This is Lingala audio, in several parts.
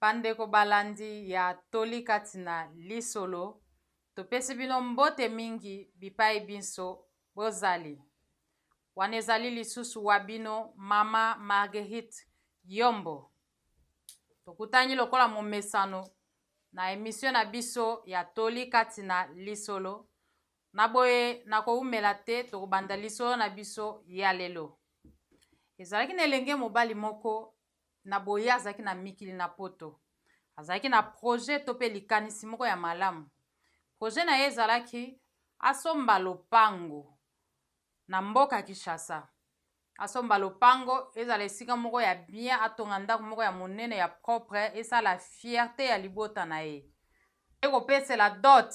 Bandeko balandi ya toli kati na lisolo topesi bino mbote mingi bipai binso bozali wana ezali lisusu wa bino mama Marguerite Yombo. Tokutani lokola momesano na emission na biso ya toli kati na lisolo na boye na koumela te tokobanda lisolo na biso ya lelo. Ezalaki na elenge mobali moko na boye azalaki na mikili na poto. Azalaki na projet to pe likanisi moko ya malamu. Projet na ye ezalaki asomba lopango na mboka Kinshasa. Asomba lopango ezala esika moko ya bien, atonga ndako moko ya monene ya propre, esa la fierté ya libota na ye. Eko pesela dot.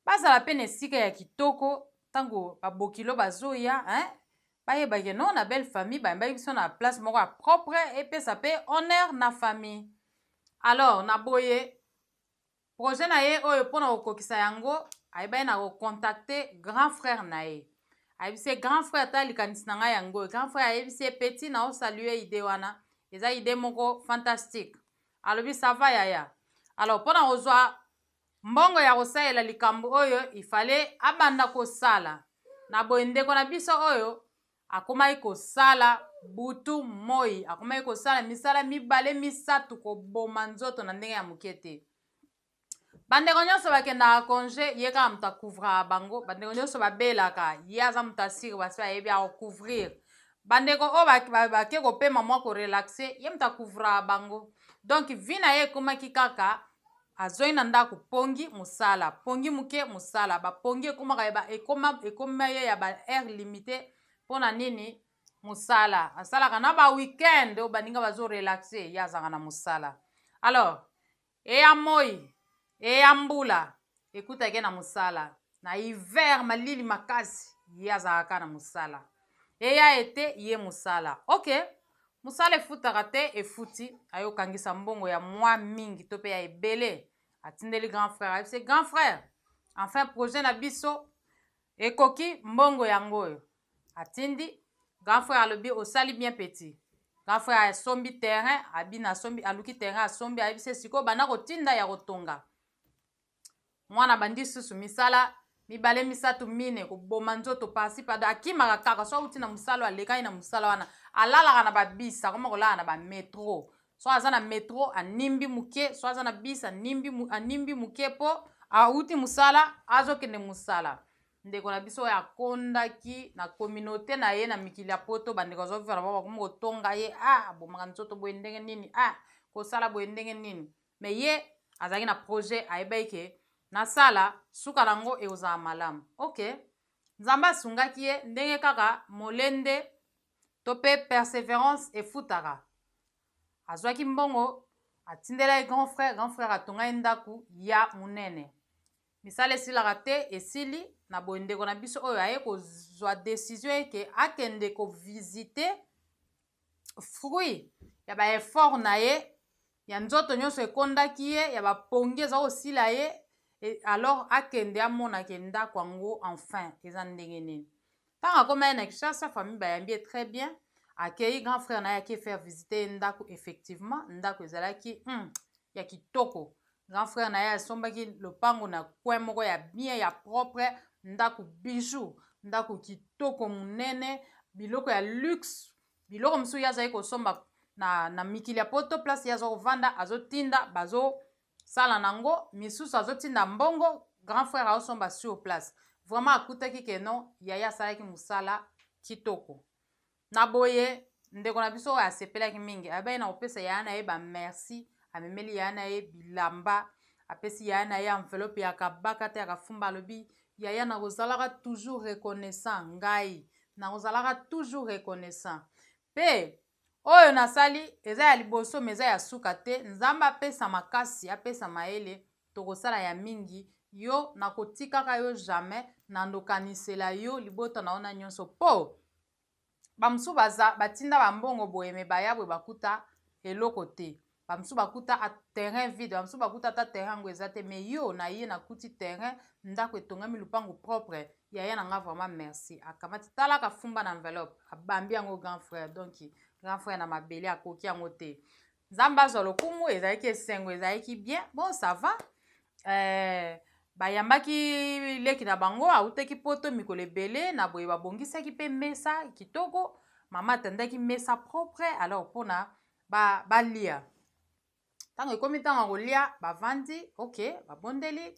Bazala pe na esika ya kitoko tango babokilo bazoya, bayebake non na belle famille bayembaki biso na place moko ya propre epesa pe honneur na famille. Alors na boye projet na ye oyo mpona kokokisa yango ayebaki na kocontacte grand frère na ye. Ayebisi grand frère ta likanisi na ngai yango. Grand frère ayebisi petit na osalue ide wana. Eza ide moko fantastique. Alobi ça va yaya. Alors mpona kozwa mbongo ya kosalela likambo oyo ifale abanda kosala. Na boye ndeko na biso oyo akomaki kosala butu moi. Akomaki kosala misala mibale misatu koboma nzoto na ndenge ya moke te. Bandeko nyonso bakendaka congé ye kaka moto akouvrir bango. Bandeko nyonso babelaka ye aza moto asiri basi bayebi akocouvrir. Bandeko oyo bake kopema mwa korelaxe ye moto akouvrir bango. Donc vi na ye ekomaki kaka azoi na ndako pongi musala. Pongi muke musala. Bapongi ekoma ye ya ba air limité mpona nini musala. Asalaka na ba weekend oyo baninga bazo relaxe ye azaka na musala. Alors eya moi eya mbula ekutaki na musala. Na hiver malili makasi ye azalaka na musala. Eya ete ye musala. Ok, musala efutaka te efuti ayokangisa mbongo ya mwa mingi to pe ya ebele. Atindeli grand frère. Ayebisi grand frère, enfin projet na biso ekoki mbongo yango oyo. Atindi grand frère alobi osali bien petit. Grand frère asombi terrain, abina asombi aluki terrain asombi ayebisi siko bana kotinda ya kotonga. Mwana bandi susu misala mibale misatu mine koboma nzoto pasi pada akimaka kaka so uti na musala alekani na musala wana alalaka na babisa koma kolala na ba metro. So aza na metro animbi muke, so aza na bis animbi muke po auti musala azokende musala. Ndeko na biso ya kondaki na communauté na ye na mikili ya poto bandeko zo vivre baba komo kotonga ye bomaka nzoto boye ndenge nini kosala boye ndenge nini. Mais ye azalaki na projet ayebaki ke na sala suka nango ekozala malamu. Ok, nzambe asungaki ye ndenge kaka molende to pe persévérance efutaka. Azwaki mbongo atindela ye grand frère atonga ye ndaku ya munene. Misala esilaka te esili na boye ndeko na biso oyo aye kozwa décision eke akende kovisite fruit ya ba effort na ye ya nzoto nyonso ekondaki ye ya bapongi eza kosila ye. Alors akende amonake ndako yango enfin eza ndenge nini. Ntango akoma ye na Kinshasa famille bayambi ye très bien. Akei grand frère na ye ake faire visiter ndako effectivement ndako ezalaki ya kitoko. Grand frère na ye asombaki lopango na coin moko ya bien ya propre, ndako bijou, ndako kitoko munene, biloko ya luxe, biloko mosusu ye azali kosomba na mikili ya poto place ye aza kovanda azotinda bazo sala nango misusu azotinda mbongo grand frère aosomba sur place. Vraiment akutaki ke non yaya asalaki musala kitoko. Na boye ndeko na biso oyo asepelaki mingi abai na kopesa yaya na ye ba merci, amemeli yaya na ye bilamba, apesi yaya na ye enveloppe ya kabaka te akafumba alobi yaya na kozalaka toujours reconnaissant ngai, na kozalaka toujours reconnaissant. Pe oyo nasali eza ya liboso meza ya suka te, nzambe apesa makasi apesa mayele tokosala ya mingi yo na kotikaka yo jamais na ndokanisela yo libota na ona nyonso po bamusu batinda bambongo boye me baya boye bakuta eloko te. Bamusu bakuta a terrain vide, bamusu bakuta ata terrain ngo eza te, me yo na ye nakuti terrain ndako etongami lupango propre yaya na nga vraiment merci. Akamati tala kafumba na enveloppe abambi yango grand frère. Donc grand frère na mabele akoki yango te. Zamba zolo kumu ezalaki esengo ezalaki bien. Bon, ça va. Bayambaki leki na bango autaki poto mikolo ebele na boye babongisaki mpe mesa kitoko. Mama atandaki mesa propre alors mpona balia. Tango ekomi ntango ya kolia bavandi, ok, babondeli.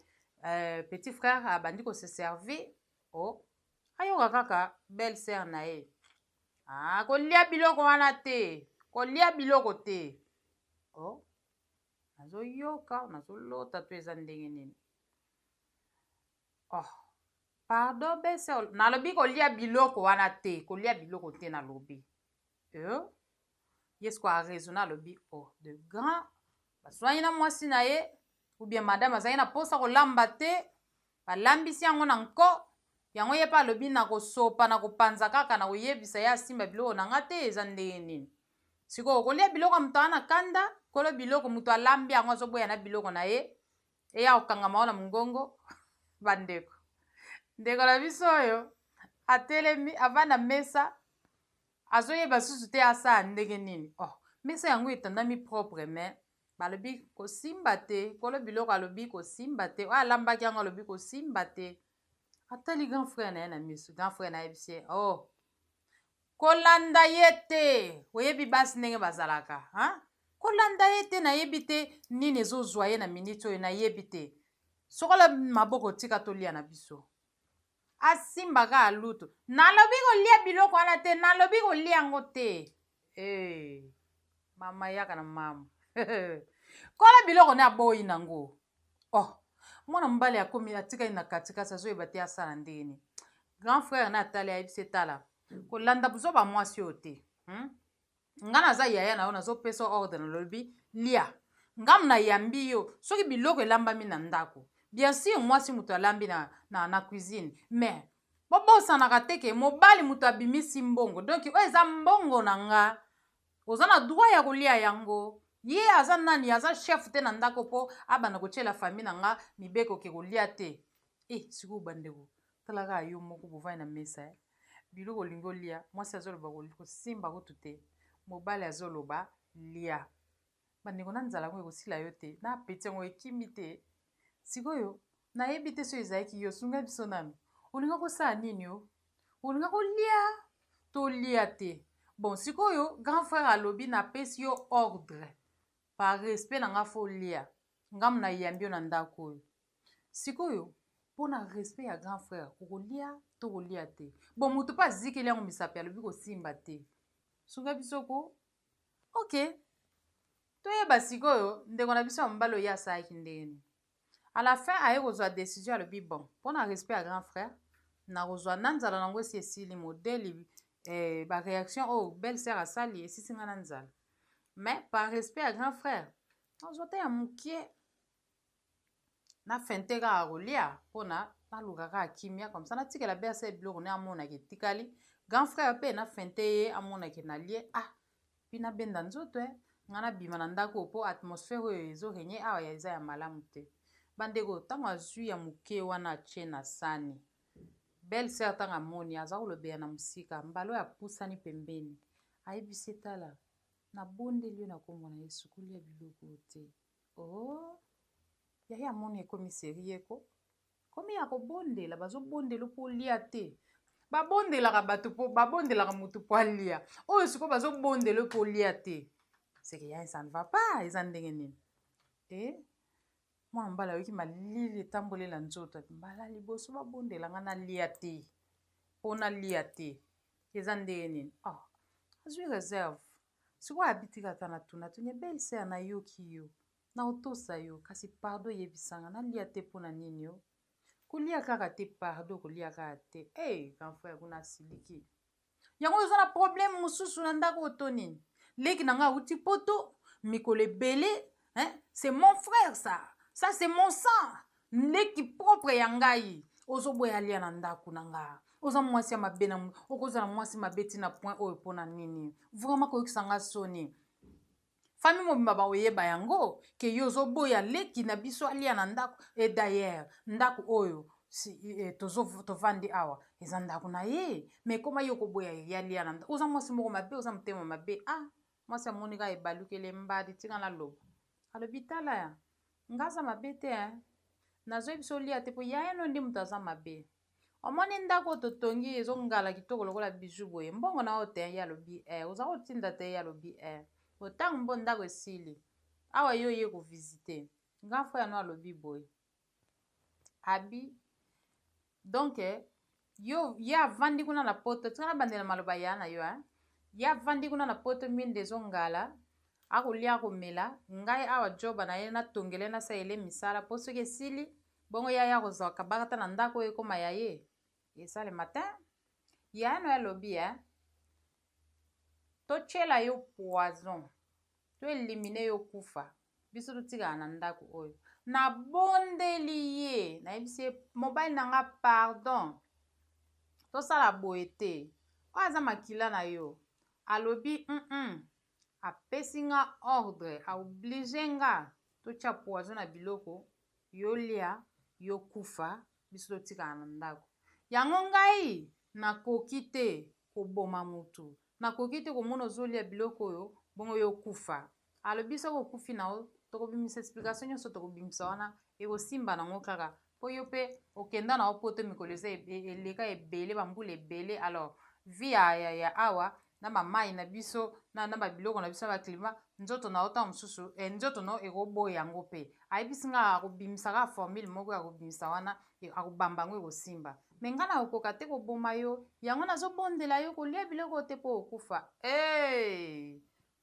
Petit frère abandi ko se servi. Oh, ayoka kaka belle sœur na ye. Kolia biloko wana te. Kolia biloko te. Oh, nazoyoka, nazolota to eza ndenge nini. Oh, pardon belle sœur, nalobi kolia biloko wana te. Kolia biloko te nalobi. Yesko a raisonné alobi, oh, de grand. Baswani na mwasi na ye. Ou bien madame azali na posa kolamba te. Balambisi yango na nko. Yango ye pa alobi na kosopa na kopanza kaka na koyebisa ya simba biloko na nga te eza ndenge nini. Siko kolia biloko mutu ana kanda, kolo biloko mutu alambi yango azoboya na biloko na ye. Eya okangama na mungongo bandeko. Ndeko na biso oyo atelemi avanda mesa azoyeba susu te asa ndenge nini. Oh, mesa yango etandami propre mais balobi kosimba te, kolo biloko alobi kosimba te, oyo alambaki yango alobi kosimba te. Atali grand frère na ye na miso, grand frère na ye bisi, oh, kolanda ye te, oyebi basi ndenge bazalaka, kolanda ye te nayebi te nini ezozwa ye na miniti oyo nayebi te. Sokola maboko tika tolia na biso. Asimbaka aluto. Nalobi kolia biloko wana te, nalobi kolia yango te. Mama yaka na mama. Kola biloko ne aboyi nango. Oh, mwana mbali akomi atika na katikati azoyeba te asala ndeni. Grand frère na atali ayebisi tala. Kolanda buzo ba mwasi oyo te. Nga naza yaya na yo nazopesa ordre na lobi lia. Ngam na yambi yo soki biloko elambami na ndako. Bien sûr mwasi mutu alambi na cuisine. Mais bobosanaka te ke mobali mutu abimisi mbongo. Donc oyo eza mbongo na nga. Oza na droit ya kolia yango. Ye aza nani aza chef te na ndako po abana kotiela famille na nga mibeko ke kolia te. Siku bandeko talaka yo moko bovai na mesa. Biloko lingo lia mwasi azoloba kosimba kutu te. Mobali azoloba lia. Bandeko na nzala ngo ekosila yo te. Na apeti yango ekimi te. Sikoyo nayebi te so ezalaki yo sunga biso nanu. Olinga kosala nini yo? Olinga kolia to lia te. Bon sikoyo grand frère alobi na pesi yo ordre. Par respect na nga fo lia. Ngam na yambi yo na ndako oyo. Sikoyo pona respect ya grand frère kolia to kolia te. Bon mutu pa zikeli yango misapi alobi kosimba te. Sunga biso ko? Ok. Toyeba sikoyo ndeko na biso ya mbalo ya asalaki ndeni. À la fin aye kozwa décision alobi bon. Pona respect ya grand frère na kozwa na nzala nango esi esili modeli ba réaction oh belle sœur asali esisi nga na nzala. Mais par respect à grand frère, nazwata ya mukie na fente kaka kolia mpona naluka kaka kimia comme ça natikela be asa biloko ne amonaki etikali grand frère mpe na fente ye amonaki nalie mpi nabenda nzoto nga nabima na ndako mpo atmosphère oyo ezorenye awa eza ya malamu te. Bandeko ntango azwi ya mukie wana atie na sani belle sœur ntango amoni aza kolobeya na mosika mbala oyo apusani pembeni ayebisi tala nabondeli yo na kombo na Yesu kolia biloko te. Oh, yaya amoni ekomi serie ko komi ya kobondela bazobondela mpo lia te. Babondelaka bato mpo babondelaka mutu mpo alia oyo sikoyo bazobondela mpo lia te. Seke ya ça ne va pas eza ndenge nini. Mwana mbala yoki malili etambolela nzoto mbala liboso babondela nga na lia te mpo na lia te eza ndenge nini. Azwi réserve. Sikoyo abitika ata na tuna tunye belle sœur na yoki yo na otosa yo kasi pardon yebisanga nalia te mpona nini yo kolia kaka te pardon kolia kaka te. Grand frère kuna asiliki yango oza na problème mosusu na ndako oto nini leki na nga auti poto mikolo ebele c'est mon frère ça c'est mon sang leki propre ya ngai ozoboya lia na ndako na nga oza mwasi ya mabe na okozala mwasi mabe tina point oyo mpona nini vraiment koyokisa nga soni. Famille mobimba baoyeba yango ke yo ozoboya leki na biso alia na ndako d'ailleurs ndako oyo tovandi awa eza ndako na ye mais koma yo koboya ya lia na ndako oza mwasi moko mabe oza motema mabe mwasi amoni kaka ebalukeli mbadi tika na loba alobi tala ya nga aza mabe te nazoyebi biso olia te mpo yaya no ndi moto aza mabe omoni ndako oyo totongi ezongala kitoko lokola biju boye mbongo na oyo te ye alobi oza kotinda te ye alobi otango mbo ndako esili awa yo ye kovisite nga mfo ya no alobi boye abi donc yo ye avandi kuna na poto tika na bandela maloba ya na yo ye avandi kuna na poto minde ezongala akolia akomela ngai awa joba na ye natongele nasayele misala mpo soki esili bongo yaya akozwaka bakata na ndako oyo ekoma ya ye eza le matin yaya no alobi totyela yo poison toelimine yo kufa biso totikala na ndako oyo nabondeli ye nayebisi ye mobali na nga pardon tosala boye te oyo aza makila na yo alobi apesi nga ordre aoblige nga totya poison na biloko yolia yokufa biso totikala na ndako yango ngai nakoki te koboma motu nakoki te komona ozolia biloko oyo bongo yokufa alobi soki okufi na yo tokobimisa explication nyonso tokobimisa wana ekosimba nango kaka mpo yo mpe okenda na yo poto mikolo eza eleka ebele bambula ebele alors vi ya awa na bamai na biso na babiloko na biso na baklima nzoto na yo ntango mosusu nzoto na yo ekoboya yango mpe ayebisi nga akobimisa kaka formule moko akobimisa wana akobamba yango ekosimba me ngai nakokoka te koboma yo yango nazobondela yo kolia biloko te mpo okufa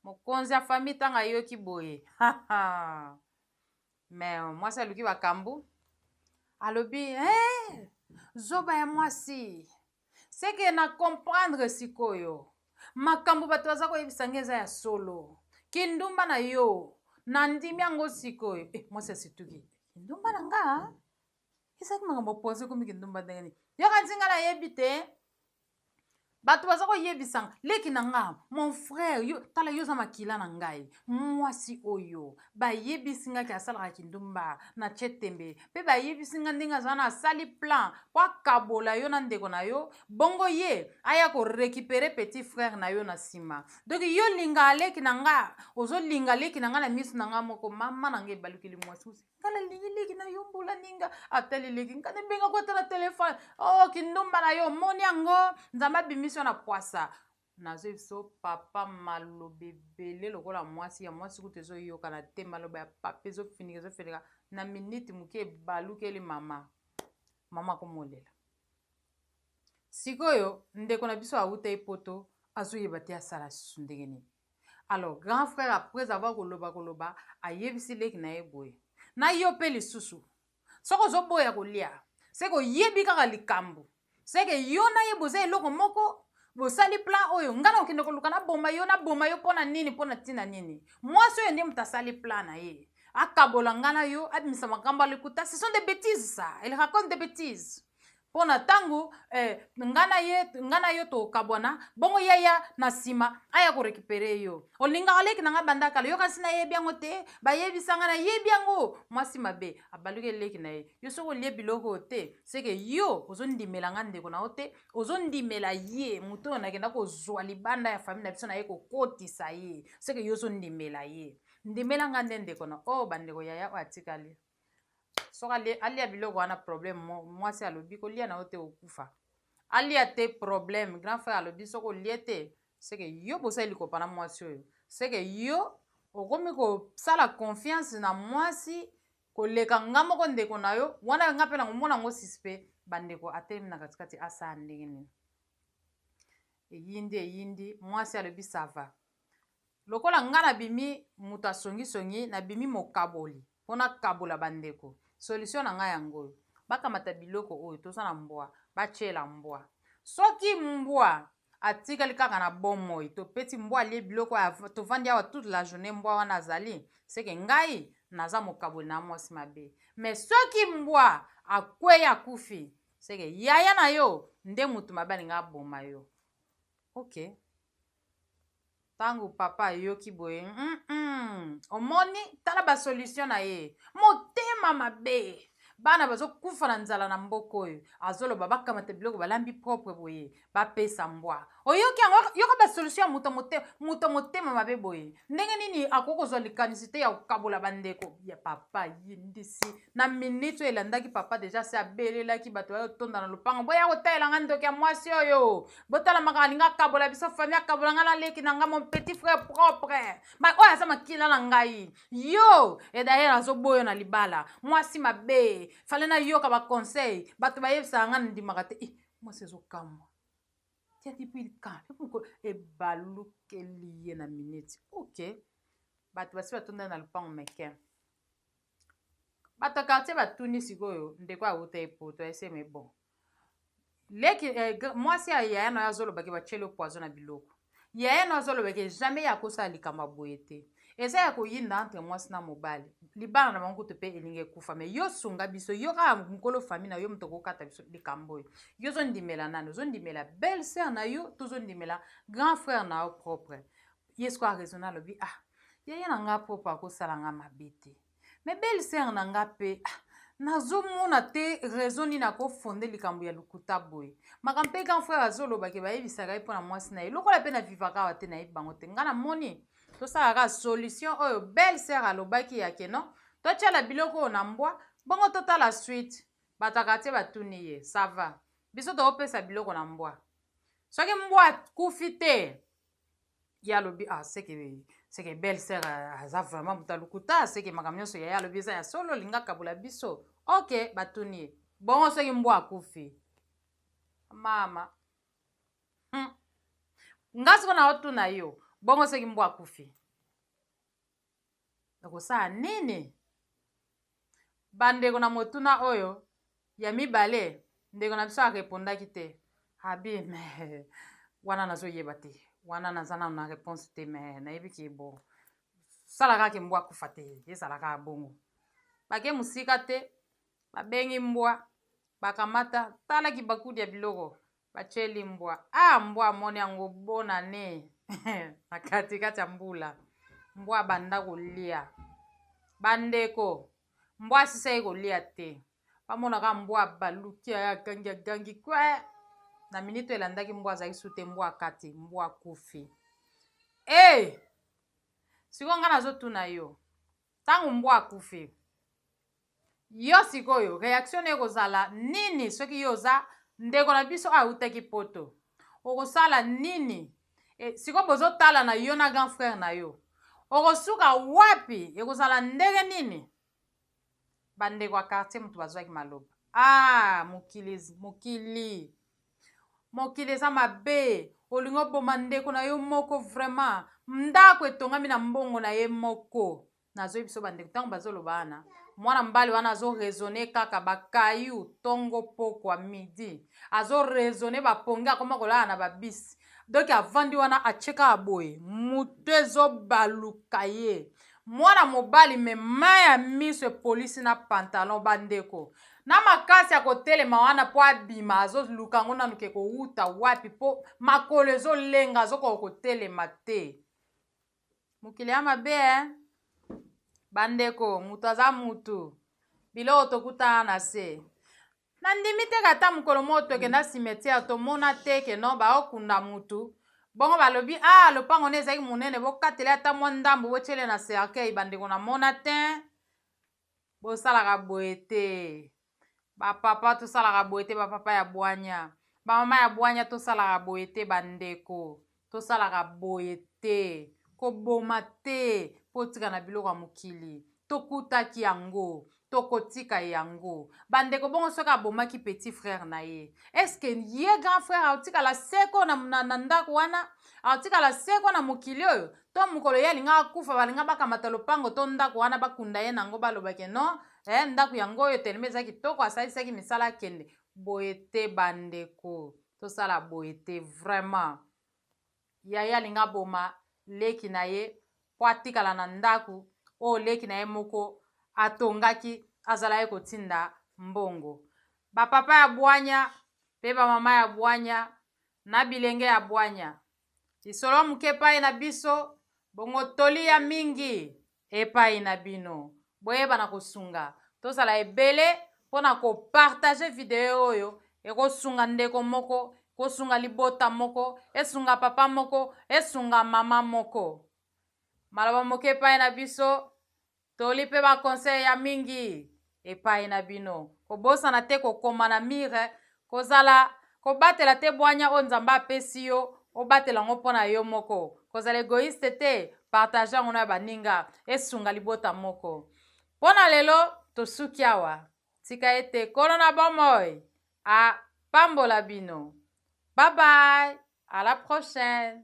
mokonzi ya famille ntango ayoki boye me mwasi aluki bakambu alobi zoba ya mwasi seke na comprendre sikoyo makambo bato baza koyebisa nge eza ya solo kindumba na yo nandimi yango sikoyo mwasi asituki kindumba na nga ezaki makambo poze komi kindumba ndenge nini yoka ntinga nayebi te bato baza koyebisanga leki na nga mon frère yo tala yo za makila na ngai mwasi oyo bayebisi nga ke asalaka kindumba na tie tembe mpe bayebisi nga ndenge azala na asali plan po akabola yo na ndeko na yo bongo ye aya korekipere petit frère na yo na nsima donc yo linga leki na nga ozolinga leki na nga na miso na nga moko mama na nga ebalukeli mwasi kala lingi leki na yo mbula ninga atali leki nkane mbenga kota na telefone kindumba na yo moni yango nzambe abimisi na poisa nazoyebi so papa maloba ebele lokola mwasi ya mwasi kutu ezoyokana te maloba ya papa ezofinika na miniti moke ebalukeli mama akomolela sikoyo ndeko na biso awuta epoto azoyeba te asala susu ndenge nini alors grand frère après avoir koloba ayebisi leki na ye boye na yo mpe lisusu soki ozoboya kolia seke oyebi kaka likambo seke yo na ye boza eloko moko bosali plan oyo nga na okende koluka naboma yo mpo na nini mpo na ntina nini mwasi oyo nde moto asali plan na ye akabola nga na yo abimisa makambo alikuta ce sont des bêtises ça il raconte des bêtises mpo na ntango nga na yo tokabwana bongo yaya na nsima aya korekipere yo olingaka leki na nga bandakala yo kasi nayebi yango te bayebisanga nayebi yango mwasi mabe abaluki leki na ye yo soki olie biloko oyo te seke yo ozondimela nga ndeko na yo te ozondimela ye moto oyo nakenda kozwa libanda ya famille na biso na ye kokotisa ye seke yo ozondimela ye ndimela nga nde ndeko na bandeko yaya oyo atikali soki alia biloko wana problème mwasi alobi kolia na yo te okufa alia te problème grand frère alobi soki olie te seke yo bosali likopa na mwasi oyo seke yo okomi kosala confiance na mwasi koleka nga moko ndeko na yo wana nga mpe na komona yango suspect bandeko atelemi na katikati asala ndenge nini eyindi mwasi alobi sava lokola nga nabimi moto asongisongi nabimi mokaboli mpo nakabola bandeko solution na ngai yango oyo bakamata biloko oyo toza na mbwa batyela mbwa soki mbwa atikali kaka na bomoi topeti mbwa alie biloko tovandi awa toute la journée mbwa wana azali seke ngai naza mokaboli na mwasi mabe mais soki mbwa akwei akufi seke yaya na yo nde mutu mabe alinga aboma yo ok ntango papa ayoki boye omoni tala basolution na ye motema mabe bana bazo kufa na nzala na mboko oyo azoloba bakamata biloko balambi propre boye bapesa mbwa oyoki yango yoka basolution ya moto motema mabe boye ndenge nini akoki kozwa likanisi te ya kokabola bandeko ya papa yindisi na minute oyo elandaki papa deja se abelelaki bato bayotonda na lopango boya kotaelanga ndoki ya mwasi oyo botalamaka alinga akabola biso famille akabola nga na leki na nga mon petit frère propre oyo aza makila na ngai yo edayer azoboyo na libala mwasi mabe fale na yoka baconseil bato bayebisaka nga ndimaka te mwasi ezokamwa tiaki pilika ebalukeli ye na minute ok bato basi batonda na lupango meke bato quartier batuni sikoyo ndeko awuta epoto eseme bon leki mwasi ya yaya na yo azolobaki batieli poison na biloko yaya na yo azolobaki jamais yakosala likambo boye te eza ya koyinda entre mwasi na mobali libala na bango kutu mpe elingi ekufa me yo sunga biso yo kaka mokolo famille na yo moto okokata biso likambo oyo yo ozondimela nani ozondimela belle sœur na yo tozondimela grand frère na yo propre ye siko araisonne alobi yaya na nga propre akosala nga mabe te me belle sœur na nga mpe nazomona te raison nini akofonde likambo ya lukuta boye makambo mpe grand frère azolobaki bayebisaka ye mpo na mwasi na ye lokola mpe na vivaka awa te nayebi bango te nga namoni tosalaka solution oyo belle sœur alobaki yake no totiala biloko oyo na mbwa bongo totala suite bato akartie batuni ye sava biso tokopesa biloko na mbwa soki mbwa akufi te ye alobi seke belle sœur aza vraiment moto alukuta seke makambo nyonso yaya alobi eza ya solo olinga kabola biso ok batuni ye bongo soki mbwa akufi mama nga siko na otuna yo bongo soki mbwa akufi okosala nini bandeko na motuna oyo ya mibale ndeko na biso arepondaki te abi me wana nazoyeba te wana naza nano na réponse te me nayebi ke bo salaka ke mbwa akufa te ezalaka bongo bake mosika te babengi mbwa bakamata talaki bakudi ya biloko batieli mbwa mbwa amoni yango bona ne na katikati ya mbula mbwa banda kolia bandeko mbwa asisa ye kolia te bamonaka mbwa baluki agangi kwe na minute elandaki mbwa azalaki su te mbwa akati mbwa akufi sikoyo nga nazotuna yo ntango mbwa akufi yo sikoyo reaction ekozala nini soki yo oza ndeko na biso awutaki poto okosala nini sikoyo bozotala na yo na grand frère na yo okosuka wapi ekozala ndenge nini bandeko ya quartier moto bazwaki maloba mokili eza mabe olingi oboma ndeko na yo moko vraiment ndako etongami na mbongo na ye moko nazoyi biso bandeko ntango bazoloba wana mwana mbali wana azoraisonne kaka bakayu tongo pokwa midi azoraisonne bapongi akoma kolala na babisi donc avandi wana acheka aboye mutu ezobaluka ye mwana mobali me mai ya miso epolisi na pantalon bandeko na makasi ya kotelema wana po abima azoluka yango nanuke kowuta wapi po makolo ezolenga azokoka kotelema te mokili ya mabe bandeko mutu aza mutu biloko tokutana na se nandimi te kata mokolo moko tokenda cimetière tomona te ke no baokunda mutu bongo balobi lopango ne ezalaki monene bokateli ata mwa ndambo botiele na cercueil bandeko namona te bosalaka boye te bapapa tosalaka boye te bapapa ya bwanya bamama ya bwanya tosalaka boye te bandeko tosalaka boye te koboma te po tika na biloko ya mokili tokutaki yango tokotika yango bandeko bongo soki abomaki petit frère na ye eske ye grand frère aotikala seko na ndako wana aotikala seko na mokili oyo to mokolo ye alinga akufa balinga bakamata lopango to ndako wana bakunda ye nango balobake no ndako yango oyo telema eza kitoko asalisaki misala akende boye te bandeko tosala boye te vraiment yaya alinga boma leki na ye po atikala na ndako oyo leki na ye moko atongaki azala ye kotinda mbongo bapapa ya bwanya mpe bamama ya bwanya na bilenge ya bwanya lisolo moke epai na biso bongo tolia mingi epai na bino boyeba na kosunga tozala ebele mpona kopartage video oyo ekosunga ndeko moko, ekosunga libota moko, esunga papa moko, esunga mama moko. Maloba moke epai na biso toli mpe bakonseil ya mingi epai na bino. Kobosana te kokoma na mire, kobatela te bwanya oyo Nzambe apesi yo, obatela yango mpona yo moko. Kozala egoiste te, partage yango na baninga, esunga libota moko. Mpona lelo tosuki awa, tika ete Nkolo na bomoi apambola bino. Bye bye, à la prochaine.